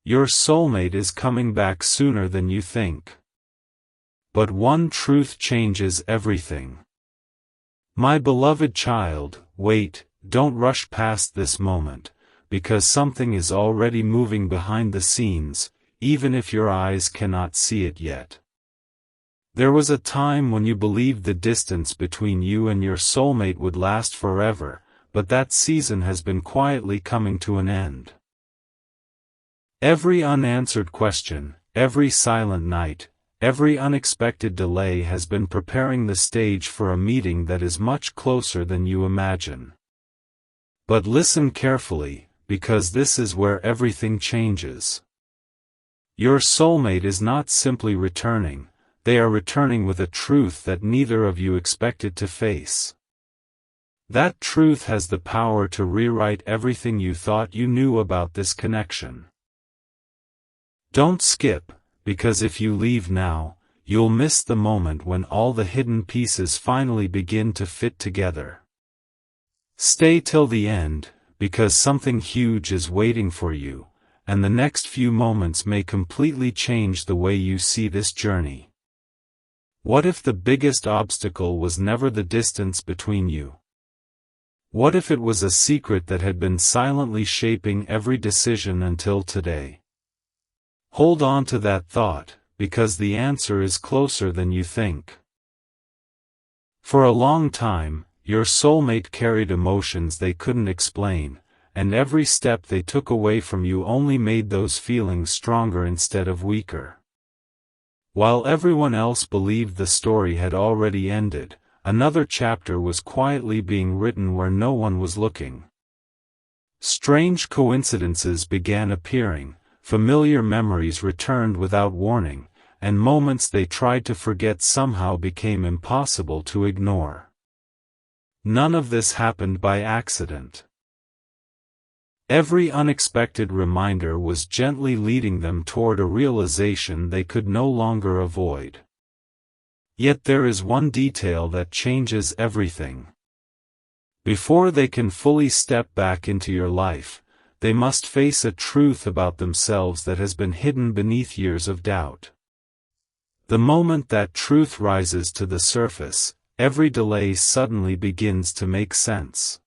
Your soulmate is coming back sooner than you think. But one truth changes everything. My beloved child, wait, don't rush past this moment, because something is already moving behind the scenes, even if your eyes cannot see it yet. There was a time when you believed the distance between you and your soulmate would last forever, but that season has been quietly coming to an end. Every unanswered question, every silent night, every unexpected delay has been preparing the stage for a meeting that is much closer than you imagine. But listen carefully, because this is where everything changes. Your soulmate is not simply returning, they are returning with a truth that neither of you expected to face. That truth has the power to rewrite everything you thought you knew about this connection. Don't skip, because if you leave now, you'll miss the moment when all the hidden pieces finally begin to fit together. Stay till the end, because something huge is waiting for you, and the next few moments may completely change the way you see this journey. What if the biggest obstacle was never the distance between you? What if it was a secret that had been silently shaping every decision until today? Hold on to that thought, because the answer is closer than you think. For a long time, your soulmate carried emotions they couldn't explain, and every step they took away from you only made those feelings stronger instead of weaker. While everyone else believed the story had already ended, another chapter was quietly being written where no one was looking. Strange coincidences began appearing, familiar memories returned without warning, and moments they tried to forget somehow became impossible to ignore. None of this happened by accident. Every unexpected reminder was gently leading them toward a realization they could no longer avoid. Yet there is one detail that changes everything. Before they can fully step back into your life, they must face a truth about themselves that has been hidden beneath years of doubt. The moment that truth rises to the surface, every delay suddenly begins to make sense.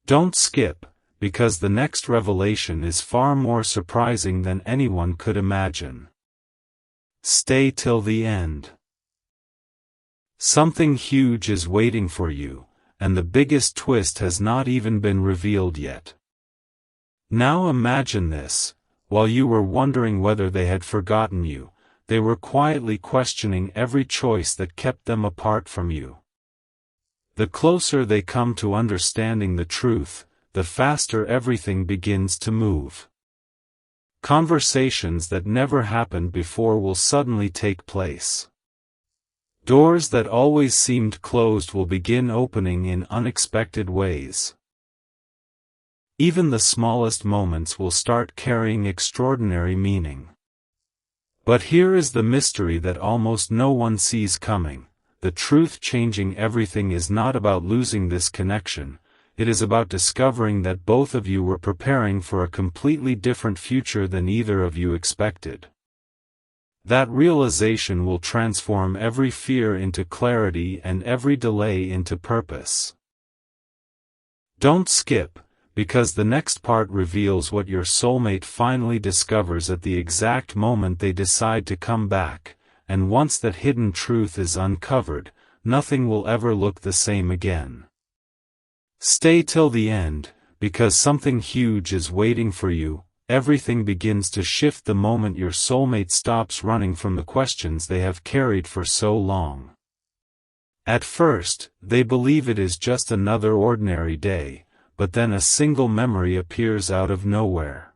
Don't skip, because the next revelation is far more surprising than anyone could imagine. Stay till the end. Something huge is waiting for you, and the biggest twist has not even been revealed yet. Now imagine this: while you were wondering whether they had forgotten you, they were quietly questioning every choice that kept them apart from you. The closer they come to understanding the truth, the faster everything begins to move. Conversations that never happened before will suddenly take place. Doors that always seemed closed will begin opening in unexpected ways. Even the smallest moments will start carrying extraordinary meaning. But here is the mystery that almost no one sees coming: the truth changing everything is not about losing this connection, it is about discovering that both of you were preparing for a completely different future than either of you expected. That realization will transform every fear into clarity and every delay into purpose. Don't skip, because the next part reveals what your soulmate finally discovers at the exact moment they decide to come back, and once that hidden truth is uncovered, nothing will ever look the same again. Stay till the end, because something huge is waiting for you. Everything begins to shift the moment your soulmate stops running from the questions they have carried for so long. At first, they believe it is just another ordinary day, but then a single memory appears out of nowhere.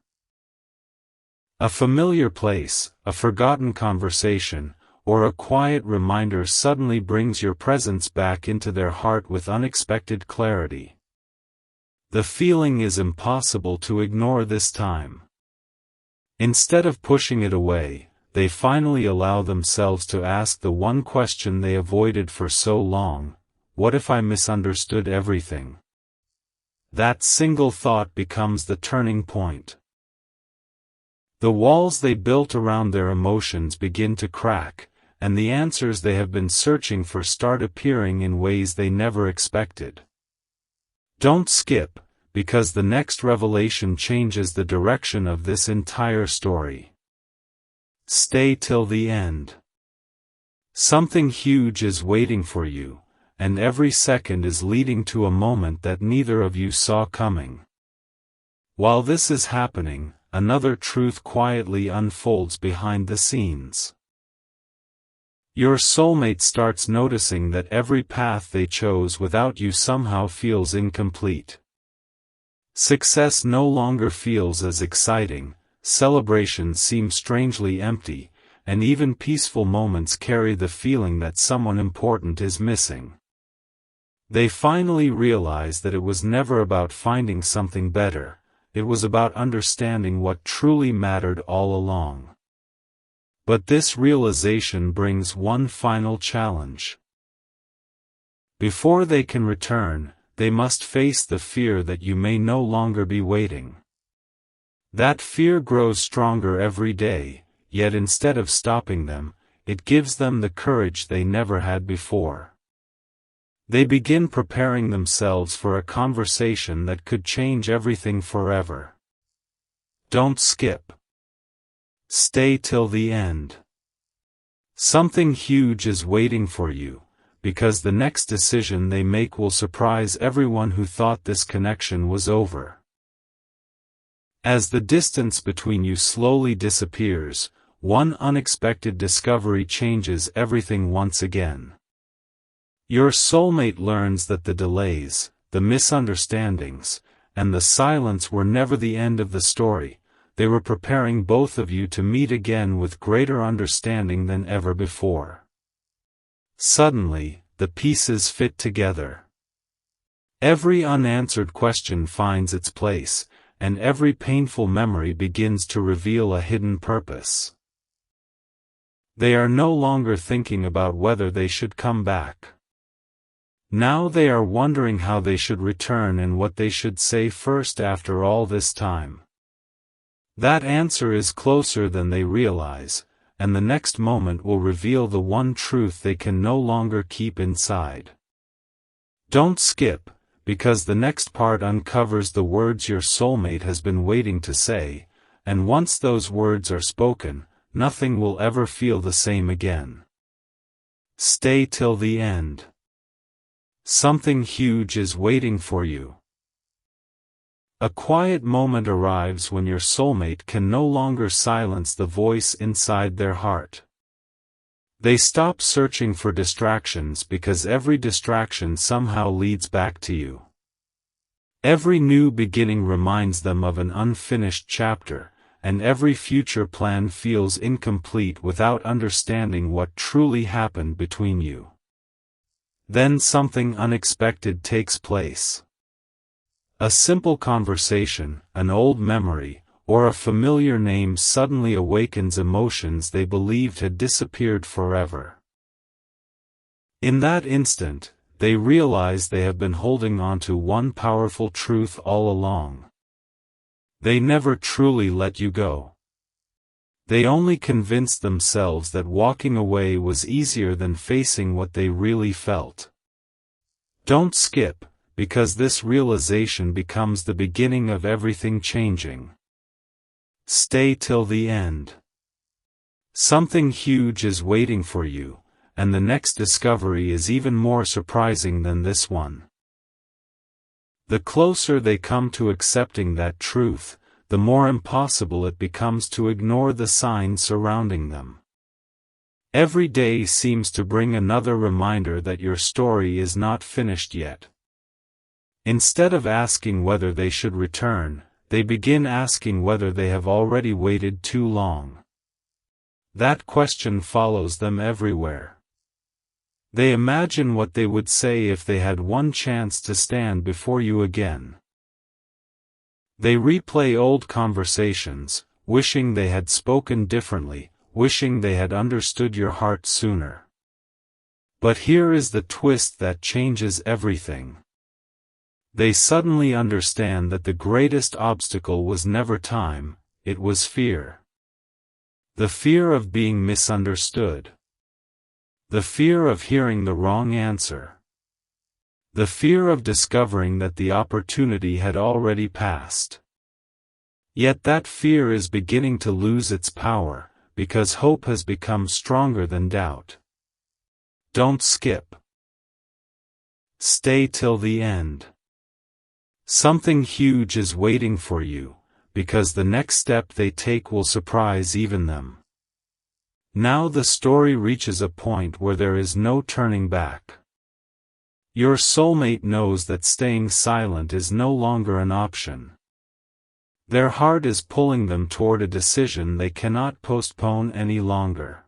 A familiar place, a forgotten conversation, or a quiet reminder suddenly brings your presence back into their heart with unexpected clarity. The feeling is impossible to ignore this time. Instead of pushing it away, they finally allow themselves to ask the one question they avoided for so long: what if I misunderstood everything? That single thought becomes the turning point. The walls they built around their emotions begin to crack, and the answers they have been searching for start appearing in ways they never expected. Don't skip, because the next revelation changes the direction of this entire story. Stay till the end. Something huge is waiting for you, and every second is leading to a moment that neither of you saw coming. While this is happening, another truth quietly unfolds behind the scenes. Your soulmate starts noticing that every path they chose without you somehow feels incomplete. Success no longer feels as exciting, celebrations seem strangely empty, and even peaceful moments carry the feeling that someone important is missing. They finally realize that it was never about finding something better, it was about understanding what truly mattered all along. But this realization brings one final challenge. Before they can return, they must face the fear that you may no longer be waiting. That fear grows stronger every day, yet instead of stopping them, it gives them the courage they never had before. They begin preparing themselves for a conversation that could change everything forever. Don't skip. Stay till the end. Something huge is waiting for you, because the next decision they make will surprise everyone who thought this connection was over. As the distance between you slowly disappears, one unexpected discovery changes everything once again. Your soulmate learns that the delays, the misunderstandings, and the silence were never the end of the story. They were preparing both of you to meet again with greater understanding than ever before. Suddenly, the pieces fit together. Every unanswered question finds its place, and every painful memory begins to reveal a hidden purpose. They are no longer thinking about whether they should come back. Now they are wondering how they should return and what they should say first after all this time. That answer is closer than they realize, and the next moment will reveal the one truth they can no longer keep inside. Don't skip, because the next part uncovers the words your soulmate has been waiting to say, and once those words are spoken, nothing will ever feel the same again. Stay till the end. Something huge is waiting for you. A quiet moment arrives when your soulmate can no longer silence the voice inside their heart. They stop searching for distractions because every distraction somehow leads back to you. Every new beginning reminds them of an unfinished chapter, and every future plan feels incomplete without understanding what truly happened between you. Then something unexpected takes place. A simple conversation, an old memory, or a familiar name suddenly awakens emotions they believed had disappeared forever. In that instant, they realize they have been holding on to one powerful truth all along. They never truly let you go. They only convinced themselves that walking away was easier than facing what they really felt. Don't skip, because this realization becomes the beginning of everything changing. Stay till the end. Something huge is waiting for you, and the next discovery is even more surprising than this one. The closer they come to accepting that truth, the more impossible it becomes to ignore the signs surrounding them. Every day seems to bring another reminder that your story is not finished yet. Instead of asking whether they should return, they begin asking whether they have already waited too long. That question follows them everywhere. They imagine what they would say if they had one chance to stand before you again. They replay old conversations, wishing they had spoken differently, wishing they had understood your heart sooner. But here is the twist that changes everything. They suddenly understand that the greatest obstacle was never time, it was fear. The fear of being misunderstood. The fear of hearing the wrong answer. The fear of discovering that the opportunity had already passed. Yet that fear is beginning to lose its power, because hope has become stronger than doubt. Don't skip. Stay till the end. Something huge is waiting for you, because the next step they take will surprise even them. Now the story reaches a point where there is no turning back. Your soulmate knows that staying silent is no longer an option. Their heart is pulling them toward a decision they cannot postpone any longer.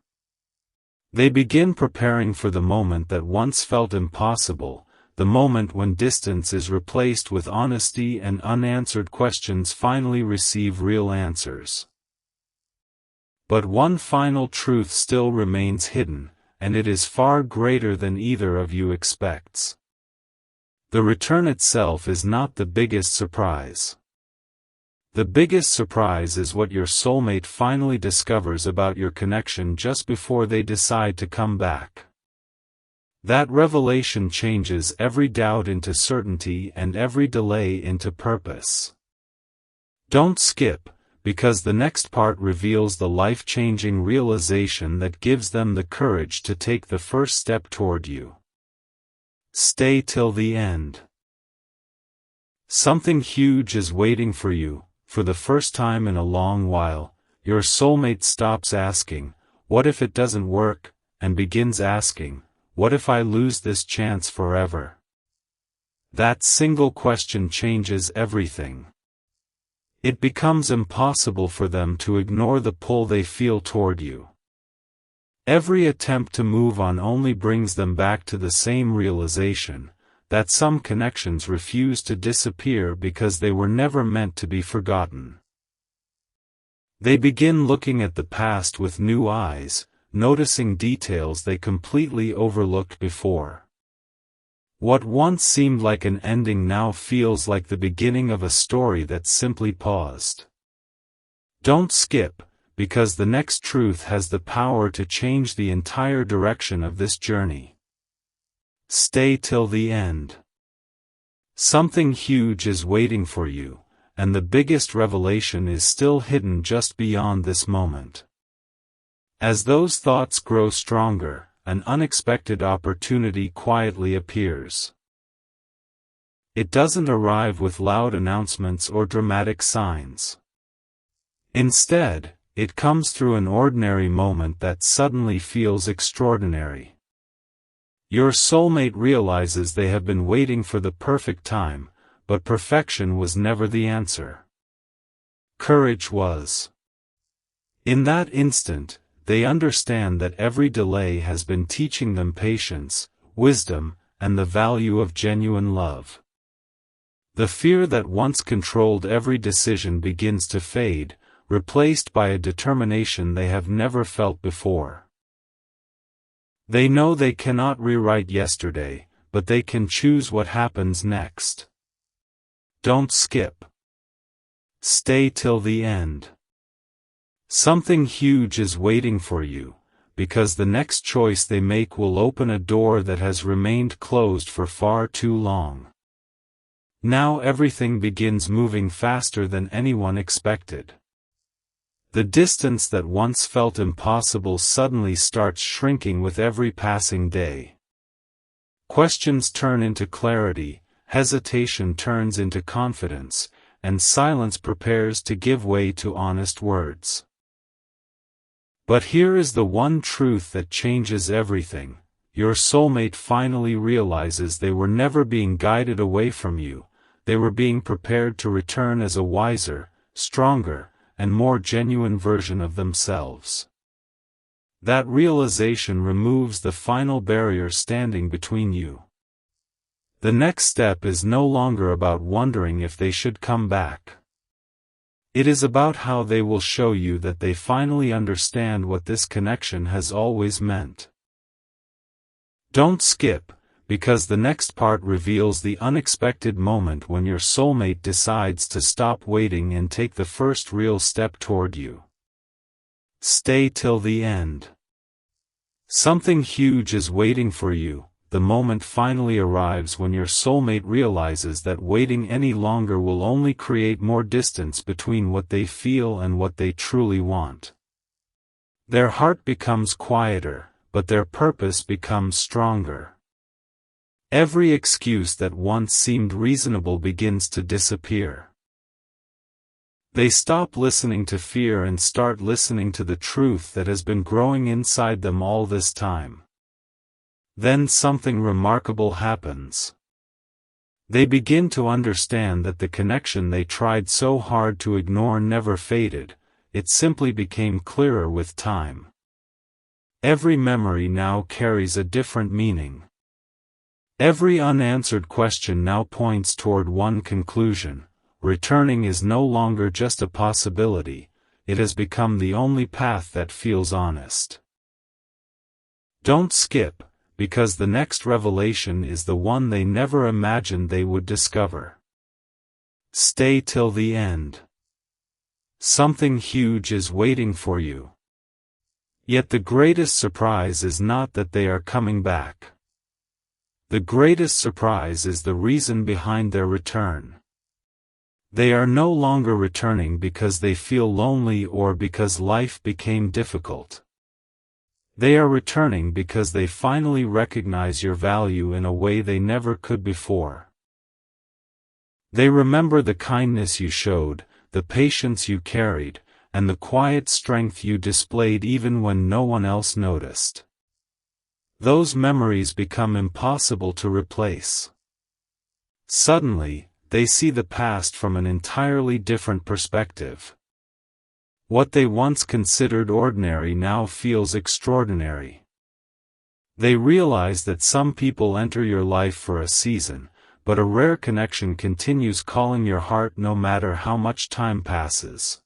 They begin preparing for the moment that once felt impossible, the moment when distance is replaced with honesty and unanswered questions finally receive real answers. But one final truth still remains hidden, and it is far greater than either of you expects. The return itself is not the biggest surprise. The biggest surprise is what your soulmate finally discovers about your connection just before they decide to come back. That revelation changes every doubt into certainty and every delay into purpose. Don't skip, because the next part reveals the life-changing realization that gives them the courage to take the first step toward you. Stay till the end. Something huge is waiting for you. For the first time in a long while, your soulmate stops asking, "What if it doesn't work?" and begins asking, "What if I lose this chance forever?" That single question changes everything. It becomes impossible for them to ignore the pull they feel toward you. Every attempt to move on only brings them back to the same realization, that some connections refuse to disappear because they were never meant to be forgotten. They begin looking at the past with new eyes, noticing details they completely overlooked before. What once seemed like an ending now feels like the beginning of a story that simply paused. Don't skip, because the next truth has the power to change the entire direction of this journey. Stay till the end. Something huge is waiting for you, and the biggest revelation is still hidden just beyond this moment. As those thoughts grow stronger, an unexpected opportunity quietly appears. It doesn't arrive with loud announcements or dramatic signs. Instead, it comes through an ordinary moment that suddenly feels extraordinary. Your soulmate realizes they have been waiting for the perfect time, but perfection was never the answer. Courage was. In that instant, they understand that every delay has been teaching them patience, wisdom, and the value of genuine love. The fear that once controlled every decision begins to fade, replaced by a determination they have never felt before. They know they cannot rewrite yesterday, but they can choose what happens next. Don't skip. Stay till the end. Something huge is waiting for you, because the next choice they make will open a door that has remained closed for far too long. Now everything begins moving faster than anyone expected. The distance that once felt impossible suddenly starts shrinking with every passing day. Questions turn into clarity, hesitation turns into confidence, and silence prepares to give way to honest words. But here is the one truth that changes everything. Your soulmate finally realizes they were never being guided away from you, they were being prepared to return as a wiser, stronger, and more genuine version of themselves. That realization removes the final barrier standing between you. The next step is no longer about wondering if they should come back. It is about how they will show you that they finally understand what this connection has always meant. Don't skip, because the next part reveals the unexpected moment when your soulmate decides to stop waiting and take the first real step toward you. Stay till the end. Something huge is waiting for you. The moment finally arrives when your soulmate realizes that waiting any longer will only create more distance between what they feel and what they truly want. Their heart becomes quieter, but their purpose becomes stronger. Every excuse that once seemed reasonable begins to disappear. They stop listening to fear and start listening to the truth that has been growing inside them all this time. Then something remarkable happens. They begin to understand that the connection they tried so hard to ignore never faded, it simply became clearer with time. Every memory now carries a different meaning. Every unanswered question now points toward one conclusion: returning is no longer just a possibility, it has become the only path that feels honest. Don't skip, because the next revelation is the one they never imagined they would discover. Stay till the end. Something huge is waiting for you. Yet the greatest surprise is not that they are coming back. The greatest surprise is the reason behind their return. They are no longer returning because they feel lonely or because life became difficult. They are returning because they finally recognize your value in a way they never could before. They remember the kindness you showed, the patience you carried, and the quiet strength you displayed even when no one else noticed. Those memories become impossible to replace. Suddenly, they see the past from an entirely different perspective. What they once considered ordinary now feels extraordinary. They realize that some people enter your life for a season, but a rare connection continues calling your heart no matter how much time passes.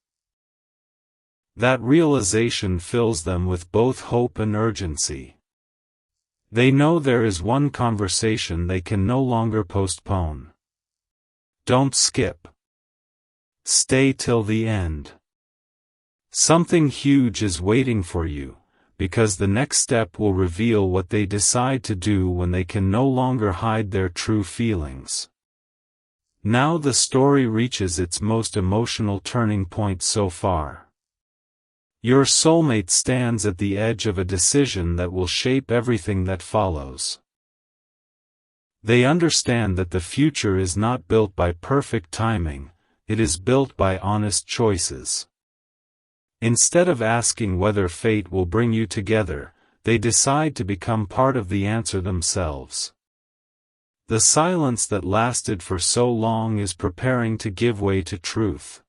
That realization fills them with both hope and urgency. They know there is one conversation they can no longer postpone. Don't skip. Stay till the end. Something huge is waiting for you, because the next step will reveal what they decide to do when they can no longer hide their true feelings. Now the story reaches its most emotional turning point so far. Your soulmate stands at the edge of a decision that will shape everything that follows. They understand that the future is not built by perfect timing, it is built by honest choices. Instead of asking whether fate will bring you together, they decide to become part of the answer themselves. The silence that lasted for so long is preparing to give way to truth.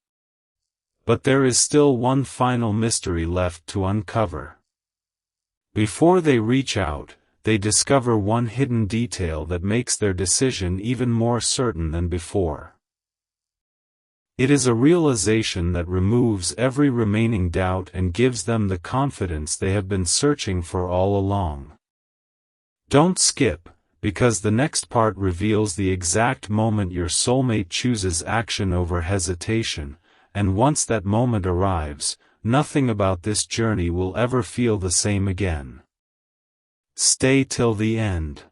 But there is still one final mystery left to uncover. Before they reach out, they discover one hidden detail that makes their decision even more certain than before. It is a realization that removes every remaining doubt and gives them the confidence they have been searching for all along. Don't skip, because the next part reveals the exact moment your soulmate chooses action over hesitation, and once that moment arrives, nothing about this journey will ever feel the same again. Stay till the end.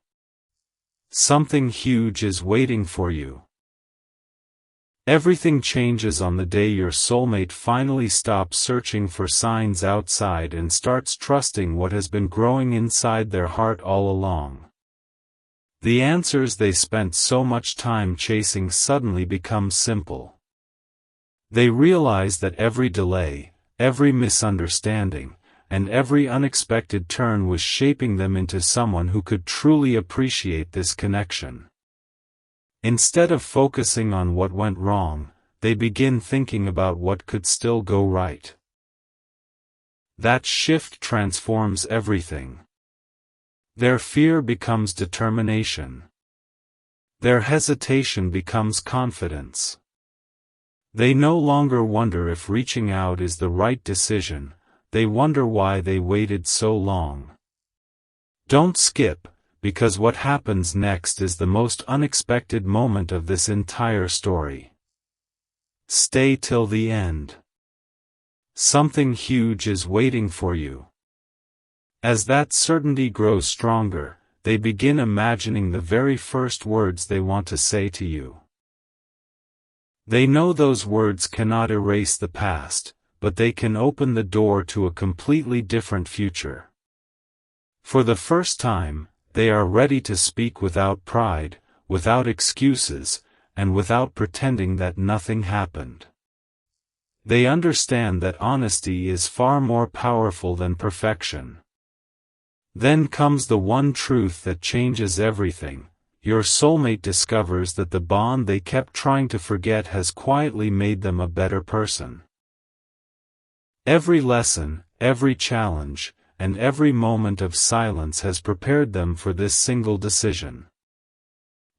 Something huge is waiting for you. Everything changes on the day your soulmate finally stops searching for signs outside and starts trusting what has been growing inside their heart all along. The answers they spent so much time chasing suddenly become simple. They realize that every delay, every misunderstanding, and every unexpected turn was shaping them into someone who could truly appreciate this connection. Instead of focusing on what went wrong, they begin thinking about what could still go right. That shift transforms everything. Their fear becomes determination. Their hesitation becomes confidence. They no longer wonder if reaching out is the right decision, they wonder why they waited so long. Don't skip, because what happens next is the most unexpected moment of this entire story. Stay till the end. Something huge is waiting for you. As that certainty grows stronger, they begin imagining the very first words they want to say to you. They know those words cannot erase the past, but they can open the door to a completely different future. For the first time, they are ready to speak without pride, without excuses, and without pretending that nothing happened. They understand that honesty is far more powerful than perfection. Then comes the one truth that changes everything. Your soulmate discovers that the bond they kept trying to forget has quietly made them a better person. Every lesson, every challenge, and every moment of silence has prepared them for this single decision.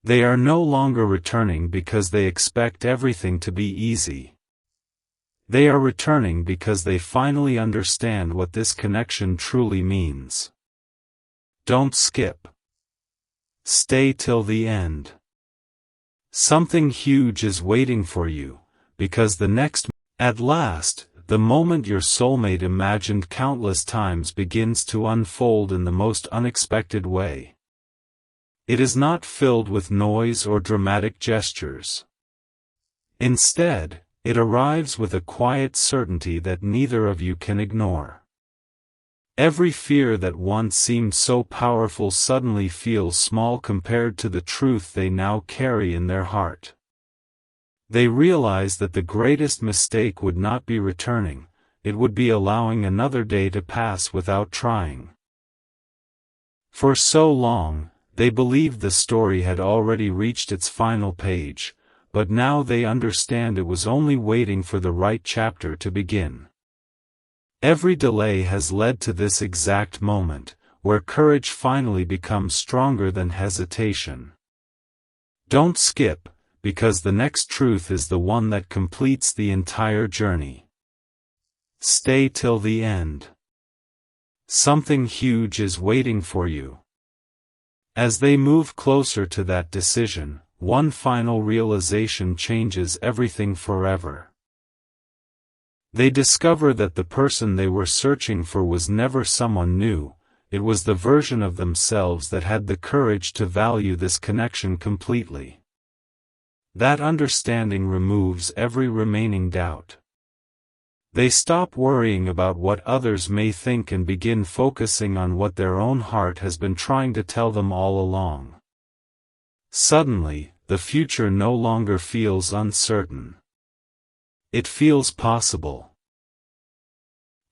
They are no longer returning because they expect everything to be easy. They are returning because they finally understand what this connection truly means. Don't skip. Stay till the end. Something huge is waiting for you, because at last, the moment your soulmate imagined countless times begins to unfold in the most unexpected way. It is not filled with noise or dramatic gestures. Instead, it arrives with a quiet certainty that neither of you can ignore. Every fear that once seemed so powerful suddenly feels small compared to the truth they now carry in their heart. They realize that the greatest mistake would not be returning, it would be allowing another day to pass without trying. For so long, they believed the story had already reached its final page, but now they understand it was only waiting for the right chapter to begin. Every delay has led to this exact moment, where courage finally becomes stronger than hesitation. Don't skip, because the next truth is the one that completes the entire journey. Stay till the end. Something huge is waiting for you. As they move closer to that decision, one final realization changes everything forever. They discover that the person they were searching for was never someone new, it was the version of themselves that had the courage to value this connection completely. That understanding removes every remaining doubt. They stop worrying about what others may think and begin focusing on what their own heart has been trying to tell them all along. Suddenly, the future no longer feels uncertain. It feels possible.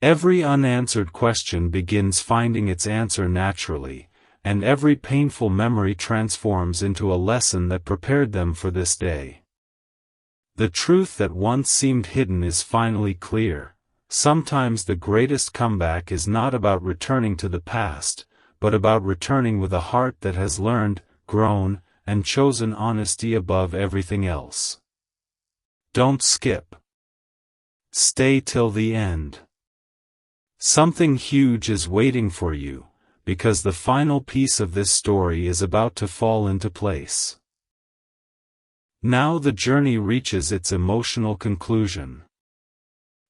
Every unanswered question begins finding its answer naturally, and every painful memory transforms into a lesson that prepared them for this day. The truth that once seemed hidden is finally clear. Sometimes the greatest comeback is not about returning to the past, but about returning with a heart that has learned, grown, and chosen honesty above everything else. Don't skip. Stay till the end. Something huge is waiting for you, because the final piece of this story is about to fall into place. Now the journey reaches its emotional conclusion.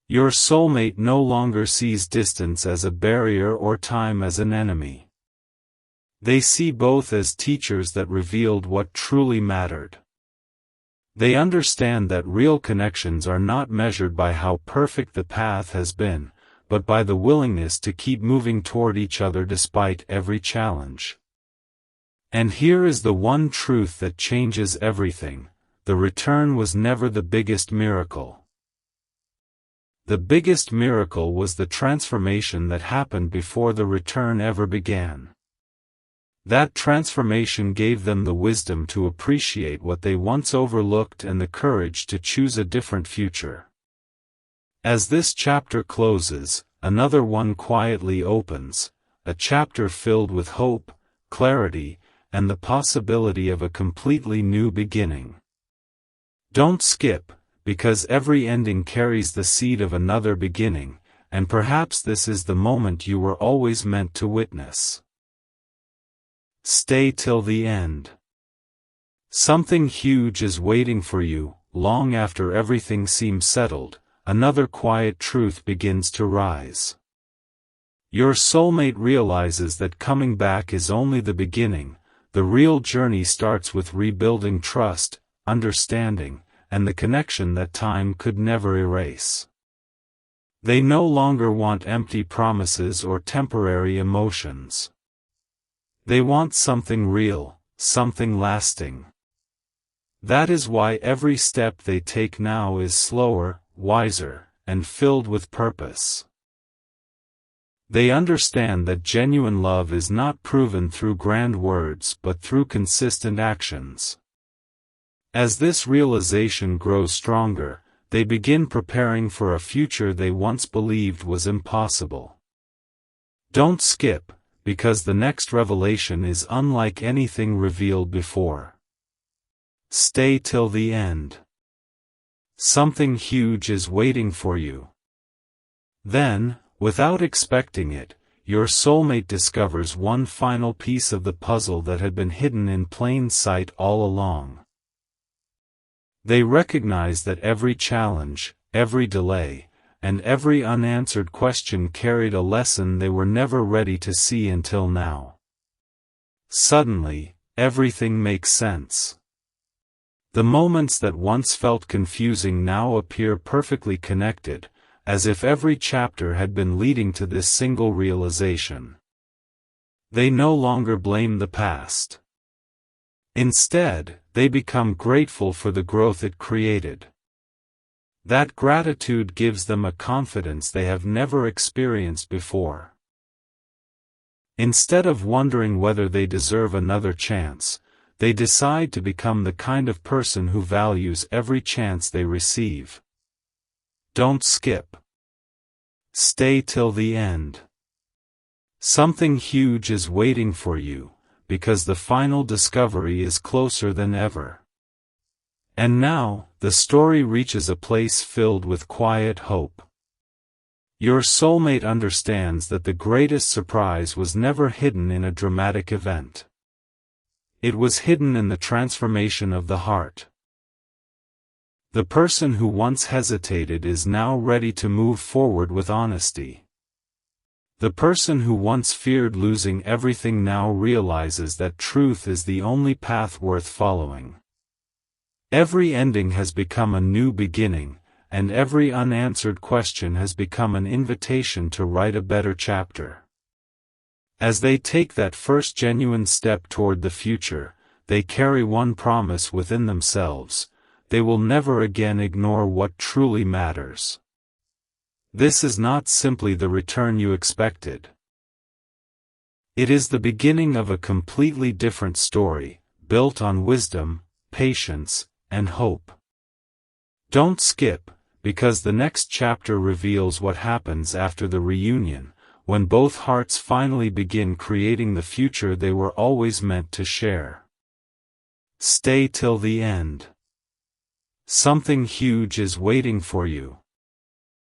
Your soulmate no longer sees distance as a barrier or time as an enemy. They see both as teachers that revealed what truly mattered. They understand that real connections are not measured by how perfect the path has been, but by the willingness to keep moving toward each other despite every challenge. And here is the one truth that changes everything: the return was never the biggest miracle. The biggest miracle was the transformation that happened before the return ever began. That transformation gave them the wisdom to appreciate what they once overlooked and the courage to choose a different future. As this chapter closes, another one quietly opens, a chapter filled with hope, clarity, and the possibility of a completely new beginning. Don't skip, because every ending carries the seed of another beginning, and perhaps this is the moment you were always meant to witness. Stay till the end. Something huge is waiting for you, long after everything seems settled, another quiet truth begins to rise. Your soulmate realizes that coming back is only the beginning. The real journey starts with rebuilding trust, understanding, and the connection that time could never erase. They no longer want empty promises or temporary emotions. They want something real, something lasting. That is why every step they take now is slower, wiser, and filled with purpose. They understand that genuine love is not proven through grand words but through consistent actions. As this realization grows stronger, they begin preparing for a future they once believed was impossible. Don't skip, because the next revelation is unlike anything revealed before. Stay till the end. Something huge is waiting for you. Then, without expecting it, your soulmate discovers one final piece of the puzzle that had been hidden in plain sight all along. They recognize that every challenge, every delay, and every unanswered question carried a lesson they were never ready to see until now. Suddenly, everything makes sense. The moments that once felt confusing now appear perfectly connected, as if every chapter had been leading to this single realization. They no longer blame the past. Instead, they become grateful for the growth it created. That gratitude gives them a confidence they have never experienced before. Instead of wondering whether they deserve another chance, they decide to become the kind of person who values every chance they receive. Don't skip. Stay till the end. Something huge is waiting for you, because the final discovery is closer than ever. And now, the story reaches a place filled with quiet hope. Your soulmate understands that the greatest surprise was never hidden in a dramatic event. It was hidden in the transformation of the heart. The person who once hesitated is now ready to move forward with honesty. The person who once feared losing everything now realizes that truth is the only path worth following. Every ending has become a new beginning, and every unanswered question has become an invitation to write a better chapter. As they take that first genuine step toward the future, they carry one promise within themselves: they will never again ignore what truly matters. This is not simply the return you expected. It is the beginning of a completely different story, built on wisdom, patience, and hope. Don't skip, because the next chapter reveals what happens after the reunion, when both hearts finally begin creating the future they were always meant to share. Stay till the end. Something huge is waiting for you.